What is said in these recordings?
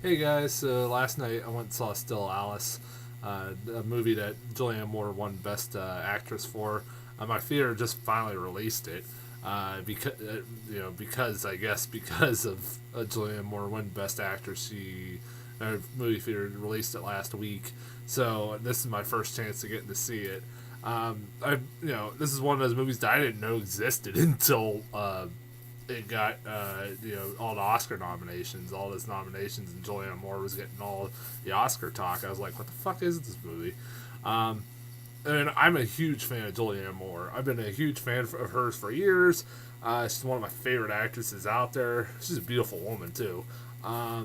Hey guys, so last night I went and saw Still Alice, a movie that Julianne Moore won Best Actress for. My theater just finally released it because I guess because of Julianne Moore won Best Actress, movie theater released it last week. So this is my first chance to get to see it. This is one of those movies that I didn't know existed until it got all the Oscar nominations, all those nominations, and Julianne Moore was getting all the Oscar talk. I was like, what the fuck is this movie? Um, and I'm a huge fan of Julianne Moore. I've been a huge fan of hers for years. She's one of my favorite actresses out there. She's a beautiful woman too. I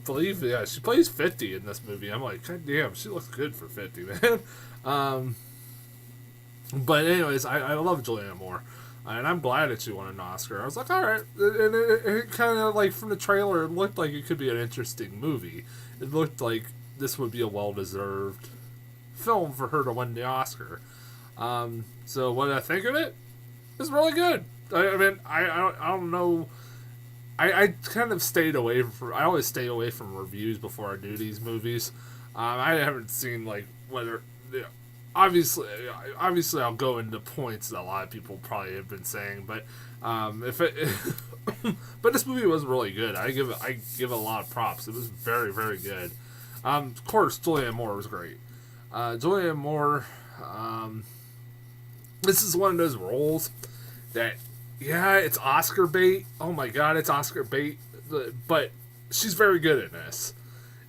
believe, yeah, she plays 50 in this movie. I'm like, God damn, she looks good for 50, man. Um, but anyways, I love Julianne Moore, and I'm glad that she won an Oscar. I was like, all right, and it kind of like from the trailer, it looked like it could be an interesting movie. It looked like this would be a well-deserved film for her to win the Oscar. So what did I think of it? It's really good. I mean, I don't know. I kind of stayed away from. I always stay away from reviews before I do these movies. I haven't seen like whether. Obviously, I'll go into points that a lot of people probably have been saying, but if it, but this movie was really good. I give it a lot of props. It was very very good. Of course, Julianne Moore was great. Julianne Moore. This is one of those roles that, yeah, it's Oscar bait. Oh my god, it's Oscar bait. But she's very good in this.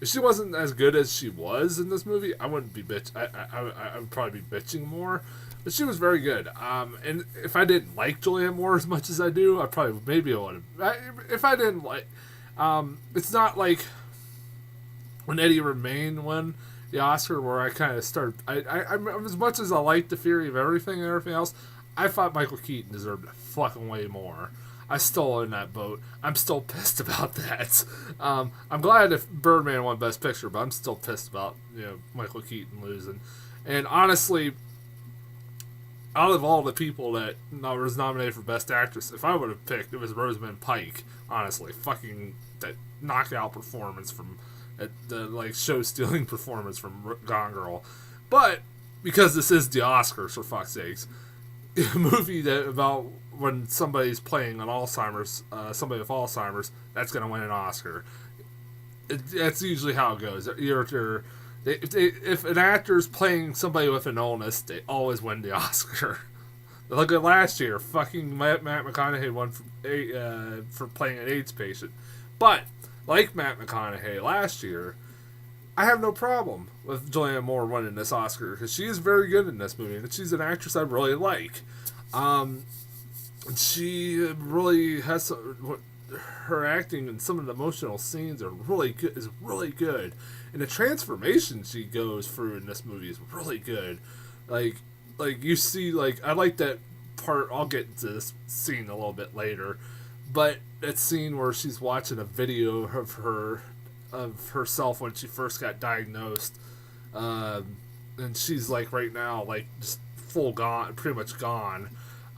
If she wasn't as good as she was in this movie, I wouldn't be bitch. I would probably be bitching more. But she was very good. And if I didn't like Julianne Moore as much as I do, I probably maybe I would have. If I didn't like, it's not like when Eddie Redmayne won the Oscar, where I kind of started. As much as I like the theory of everything and everything else, I thought Michael Keaton deserved fucking way more. I still in that boat. I'm still pissed about that. I'm glad if Birdman won Best Picture, but I'm still pissed about Michael Keaton losing. And honestly, out of all the people that was nominated for Best Actress, if I would have picked, it was Rosamund Pike. Honestly, fucking that knockout performance from the like show stealing performance from Gone Girl. But because this is the Oscars, for fuck's sakes, a movie that about when somebody's playing an Alzheimer's, somebody with Alzheimer's, that's going to win an Oscar. That's usually how it goes. If an actor's playing somebody with an illness, they always win the Oscar. Look at last year, fucking Matt McConaughey won for playing an AIDS patient. But like Matt McConaughey last year, I have no problem with Julianne Moore winning this Oscar because she is very good in this movie, and she's an actress I really like. She really has her acting and some of the emotional scenes are really good. Is really good, and the transformation she goes through in this movie is really good. Like you see, like I like that part. I'll get into this scene a little bit later, but that scene where she's watching a video of herself when she first got diagnosed, and she's like right now like just full gone, pretty much gone,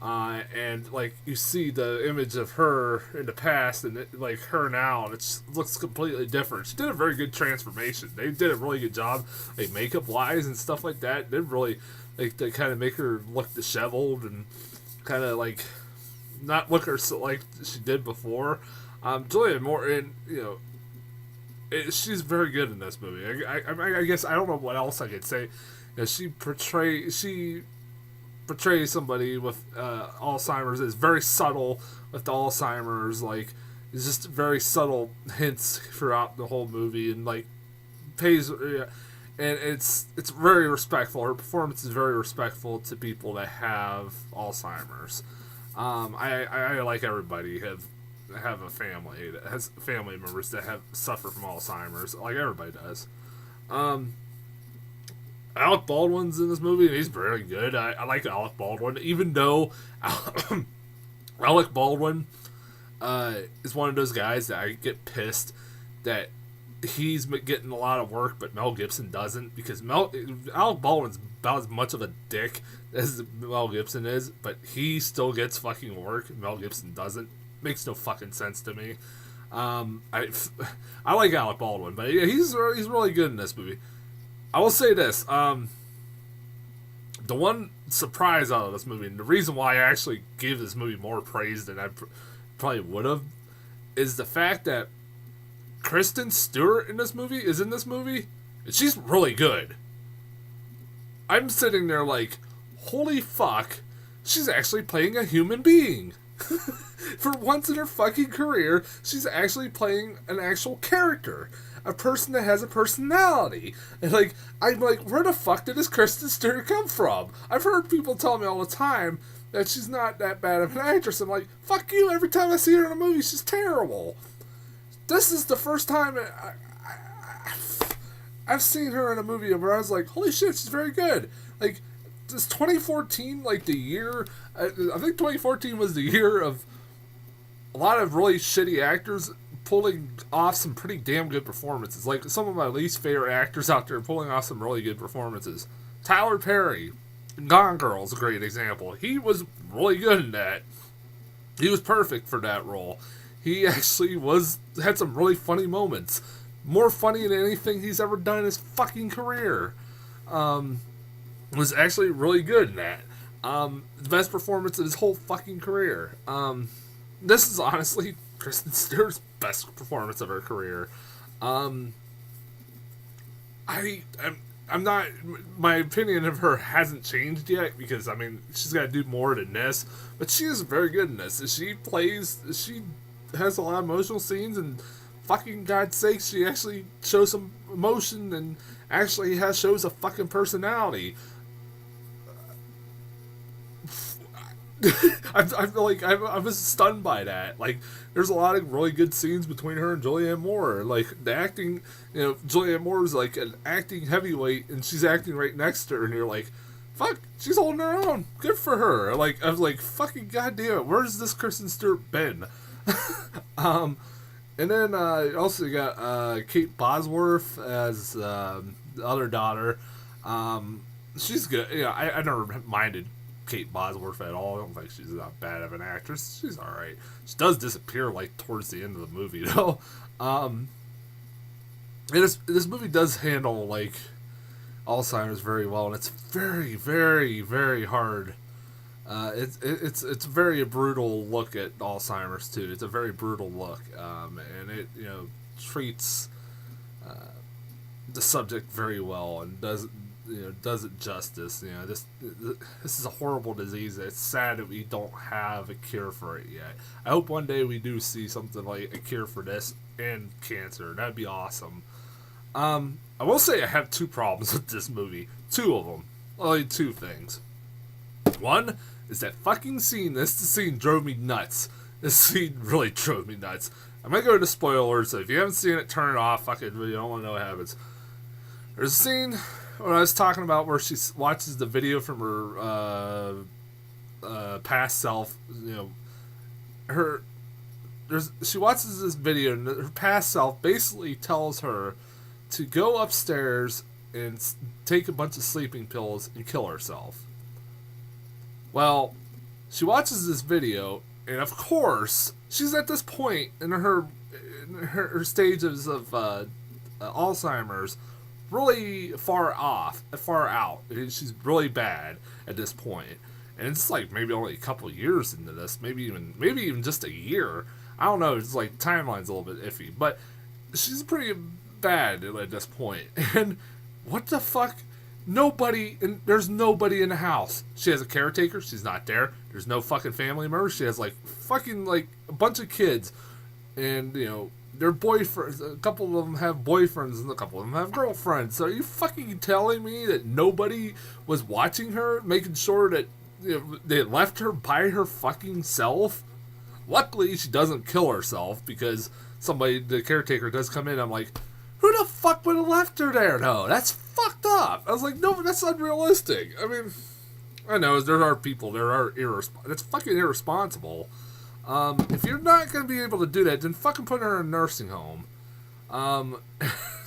and like you see the image of her in the past and like her now, and it looks completely different. She did a very good transformation. They did a really good job, like makeup wise and stuff like that. They really like they kind of make her look disheveled and kind of like not look her so like she did before. Julianne Moore, and she's very good in this movie. I guess I don't know what else I could say. She portrays somebody with Alzheimer's. It's very subtle with the Alzheimer's. Like it's just very subtle hints throughout the whole movie, and like pays. And it's very respectful. Her performance is very respectful to people that have Alzheimer's. I like everybody have a family that has family members that have suffer from Alzheimer's, like everybody does. Alec Baldwin's in this movie, and he's very good. I like Alec Baldwin, even though Alec Baldwin is one of those guys that I get pissed that he's getting a lot of work, but Mel Gibson doesn't, because Alec Baldwin's about as much of a dick as Mel Gibson is, but he still gets fucking work. Mel Gibson doesn't. Makes no fucking sense to me. I like Alec Baldwin, but yeah, he's really good in this movie. I will say this: the one surprise out of this movie, and the reason why I actually gave this movie more praise than I probably would have, is the fact that Kristen Stewart is in this movie, and she's really good. I'm sitting there like, holy fuck, she's actually playing a human being. For once in her fucking career, she's actually playing an actual character. A person that has a personality. And like, I'm like, where the fuck did this Kristen Stewart come from? I've heard people tell me all the time that she's not that bad of an actress. I'm like, fuck you, every time I see her in a movie, she's terrible. This is the first time I've seen her in a movie where I was like, holy shit, she's very good. Like, is 2014 like the year? I think 2014 was the year of a lot of really shitty actors pulling off some pretty damn good performances. Like, some of my least favorite actors out there pulling off some really good performances. Tyler Perry, Gone Girl is a great example. He was really good in that. He was perfect for that role. He actually had some really funny moments. More funny than anything he's ever done in his fucking career. Was actually really good in that. The best performance of his whole fucking career. This is honestly Kristen Stewart's best performance of her career. I'm not. My opinion of her hasn't changed yet because I mean she's got to do more than this, but she is very good in this. She has a lot of emotional scenes and fucking God's sake, she actually shows some emotion and actually shows a fucking personality. I was stunned by that. Like, there's a lot of really good scenes between her and Julianne Moore. Like, the acting, Julianne Moore is like an acting heavyweight, and she's acting right next to her, and you're like, fuck, she's holding her own. Good for her. Like, I was like, fucking goddamn it, where's this Kristen Stewart been? And then also you got Kate Bosworth as the other daughter. She's good. I never minded Kate Bosworth at all. I don't think she's not bad of an actress. She's alright. She does disappear like towards the end of the movie though. And this movie does handle like Alzheimer's very well, and it's very, very, very hard. It's very brutal look at Alzheimer's too. It's a very brutal look, and it treats the subject very well and does it justice. This is a horrible disease. It's sad that we don't have a cure for it yet. I hope one day we do see something like a cure for this and cancer. That'd be awesome. I will say I have two problems with this movie. Two of them. Only two things. One is that fucking scene. This scene drove me nuts. This scene really drove me nuts. I might go into spoilers, so if you haven't seen it, turn it off. Fucking, you don't want to know what happens. There's a scene when I was talking about where she watches the video from her past self. She watches this video, and her past self basically tells her to go upstairs and take a bunch of sleeping pills and kill herself. Well, she watches this video, and of course, she's at this point in her stages of Alzheimer's, really far out. She's really bad at this point, and it's like maybe only a couple years into this, maybe even just a year. I don't know. It's like timeline's a little bit iffy, but she's pretty bad at this point. And what the fuck? There's nobody in the house. She has a caretaker. She's not there. There's no fucking family members. She has like a bunch of kids, and their boyfriends. A couple of them have boyfriends, and a couple of them have girlfriends. So are you fucking telling me that nobody was watching her, making sure that they left her by her fucking self? Luckily, she doesn't kill herself because the caretaker does come in. I'm like, who the fuck would have left her there? No, that's fucked up. I was like, no, that's unrealistic. I mean, I know there are people that's fucking irresponsible. If you're not going to be able to do that, then fucking put her in a nursing home.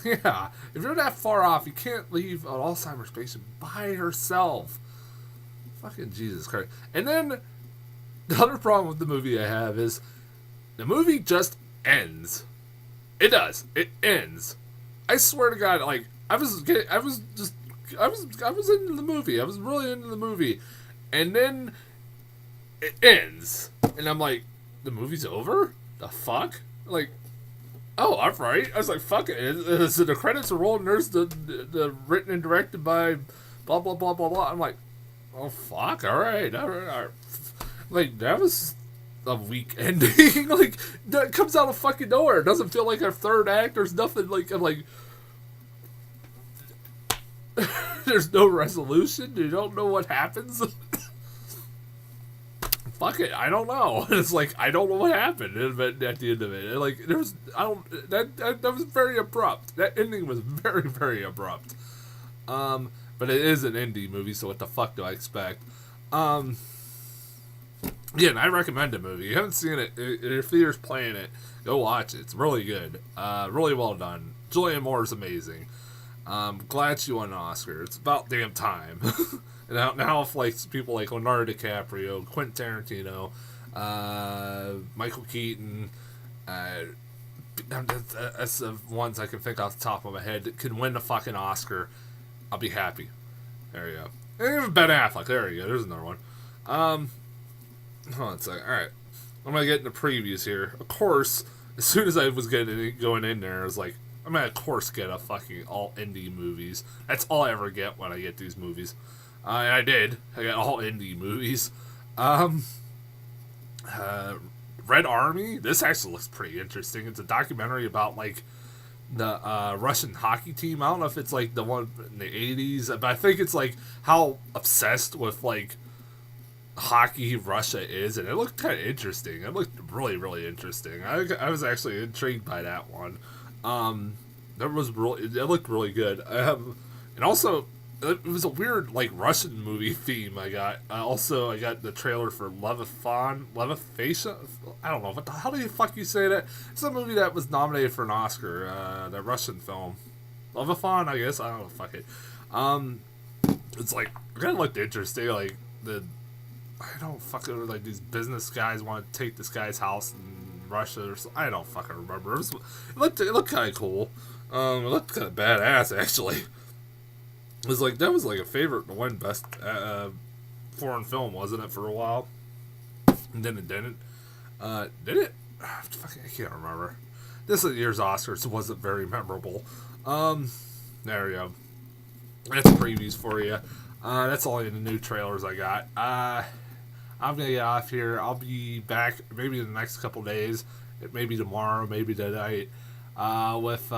Yeah, if you're that far off, you can't leave an Alzheimer's patient by herself. Fucking Jesus Christ. And then, the other problem with the movie I have is, the movie just ends. It does. It ends. I swear to God, like I was into the movie. I was really into the movie, and then it ends, and I'm like, the movie's over. The fuck? Like, oh, I'm right. I was like, fuck it. So the credits are rolling. There's the written and directed by blah blah blah blah blah. I'm like, oh fuck. All right. Like that was a weak ending. Like that comes out of fucking nowhere. It doesn't feel like a third act. There's nothing like I'm like. There's no resolution. You don't know what happens. Fuck it. I don't know. It's like I don't know what happened at the end of it. Like there was that was very abrupt. That ending was very very abrupt. But it is an indie movie, so what the fuck do I expect? Yeah, and I recommend the movie. If you haven't seen it, if your theater's playing it, go watch it. It's really good. Really well done. Julianne Moore is amazing. Glad she won an Oscar. It's about damn time. And now if like people like Leonardo DiCaprio, Quentin Tarantino, Michael Keaton, that's the ones I can think off the top of my head that can win the fucking Oscar, I'll be happy. There you go. And even Ben Affleck. There you go. There's another one. Hold on a second. Alright. I'm going to get into previews here. Of course, as soon as I was going in there, I was like, I'm going to, of course, get a fucking all indie movies. That's all I ever get when I get these movies. And I did. I got all indie movies. Red Army. This actually looks pretty interesting. It's a documentary about, like, the Russian hockey team. I don't know if it's, like, the one in the 80s, but I think it's, like, how obsessed with, like, hockey Russia is, and it looked kind of interesting. It looked really, really interesting. I was actually intrigued by that one. It looked really good. And also, it was a weird, like, Russian movie theme I got. I got the trailer for Leviathan. I don't know, what the hell do you fuck you say that? It's a movie that was nominated for an Oscar, that Russian film. Leviathan, I guess? I don't know, fuck it. It's like, it kind of looked interesting, like, I don't fucking, like, these business guys want to take this guy's house in Russia or something. I don't fucking remember. It looked kind of cool. It looked kind of badass, actually. It was like, that was like a favorite to win best foreign film, wasn't it, for a while? And then it didn't. Did it? Fucking, I can't remember. This year's Oscars wasn't very memorable. There we go. That's previews for you. That's all the new trailers I got. I'm gonna get off here. I'll be back maybe in the next couple days, maybe tomorrow, maybe tonight, with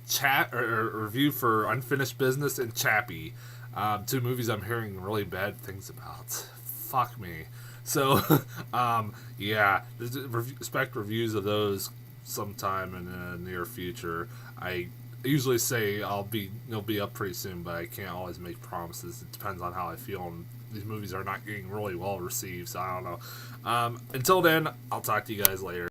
chat or review for Unfinished Business and Chappie, 2 movies I'm hearing really bad things about. Fuck me. So, yeah, expect reviews of those sometime in the near future. I usually say they'll be up pretty soon, but I can't always make promises. It depends on how I feel, and these movies are not getting really well received, so I don't know. Until then, I'll talk to you guys later.